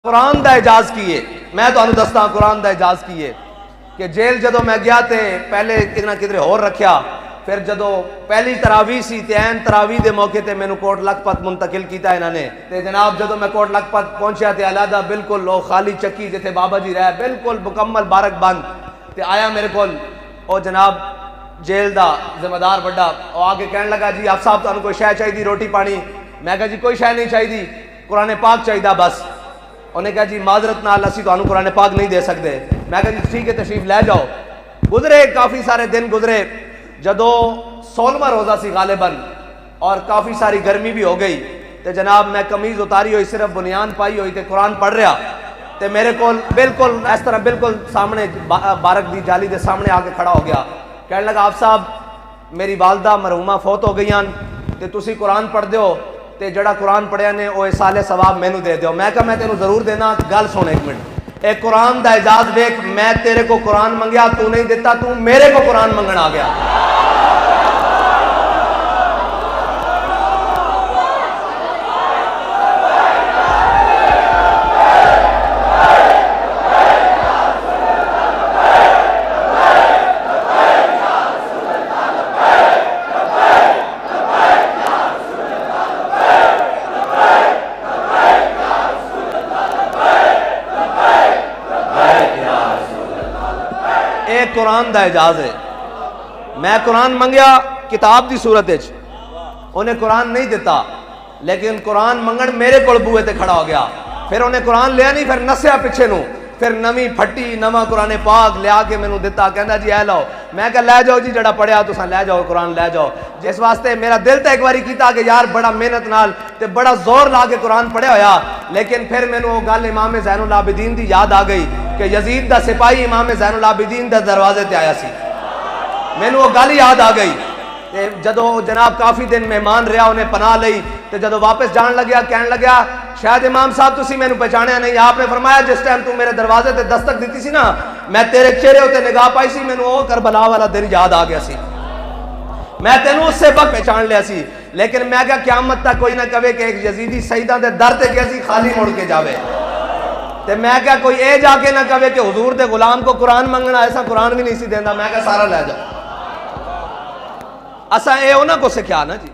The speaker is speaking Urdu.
قرآن دا اعجاز کیے میں تو دستا قرآن دا اعجاز کیے کہ جیل جدو میں گیا تے پہلے کتنا کدھر اور رکھیا، پھر جدو پہلی تراویح سی تے این تراویح دے موقع تے میں کوٹ لکھپت منتقل کیتا انہوں نے تے جناب جدو میں کوٹ لکھپت پہنچیا تے علیحدہ بالکل لو خالی چکی جتھے بابا جی رہے بالکل مکمل بارک بند تے آیا میرے کول او جناب جیل دا ذمہ دار بڑا او آگے کہنے لگا جی آپ صاحب تو کوئی شے چاہیے روٹی پانی؟ میں کہا جی کوئی شے نہیں چاہیے، قرآن پاک چاہیے بس۔ انہوں نے کہا جی معذرت نال اسی تو قرآن پاک نہیں دے سکتے۔ میں کہا جی ٹھیک ہے تشریف لے جاؤ۔ گزرے کافی سارے دن گزرے، جدو 16واں روزہ سی غالباً اور کافی ساری گرمی بھی ہو گئی تے جناب میں قمیض اتاری ہوئی صرف بنیان پائی ہوئی تے قرآن پڑھ رہا تے میرے کول بالکل اس طرح بالکل سامنے بارک دی جالی دے سامنے آ کے کھڑا ہو گیا، کہنے لگا آپ صاحب میری والدہ مرحومہ فوت ہو گئیاں تے تسی قرآن پڑھ دیو تے جڑا قرآن پڑھیا نے وہ سال ثواب مینوں دے دیو۔ میں کہا میں تینوں ضرور دینا، گل سن ایک منٹ، ایک قرآن دا اعجاز دیکھ، میں تیرے کو قرآن منگیا تو نہیں دیتا، تو میرے کو قرآن منگن آ گیا۔ ایک قرآن دا اعجاز ہے۔ میں قرآن منگیا کتاب دی صورت وچ، انہیں قرآن نہیں دیتا لیکن قرآن منگن میرے کول بوئے تے کھڑا ہو گیا، پھر انہیں قرآن لیا نہیں، پھر نسیا پیچھے نو، پھر نویں پھٹی نواں قرآن پاک لیا کے مینوں دیتا، کہندا جی اے لو۔ میں کہا لے جاؤ جی جڑا پڑھیا تساں لے جاؤ، قرآن لے جاؤ۔ جس واسطے میرا دل تے ایک باری کیتا کہ یار بڑا محنت نال تے بڑا زور لا کے قرآن پڑھیا ہویا، لیکن پھر مینوں وہ گل امام زین العابدین دی یاد آ گئی کہ یزید دا سپاہی امام زین العابدین دا دروازے تے آیا سی، مینوں وہ گل یاد آ گئی۔ جدو جناب کافی دن مہمان رہا، انہیں پناہ لئی تے جدو واپس جان لگیا کہنے لگیا شاید امام صاحب تسی مینوں پہچانیا نہیں، آپ نے فرمایا جس ٹائم تو میرے دروازے تے دستک دیتی سی نا میں تیرے چہرے ہوتے نگاہ پائی سی، مینوں وہ کربلا والا دن یاد آ گیا سی، میں تینوں اس سے وقت پہچان لیا سی، لیکن میں کہا قیامت تک کوئی نہ کہے کہ ایک یزیدی سیداں دے در تے گیا سی خالی مڑ کے جاوے، تے میں کہا کوئی اے جا کے نہ کہے کہ حضور دے غلام کو قرآن منگنا، ایسا قرآن بھی نہیں سی دیندا۔ میں کہا سارا لے جاؤ، اساں اے انہاں کو سکھیا نا جی۔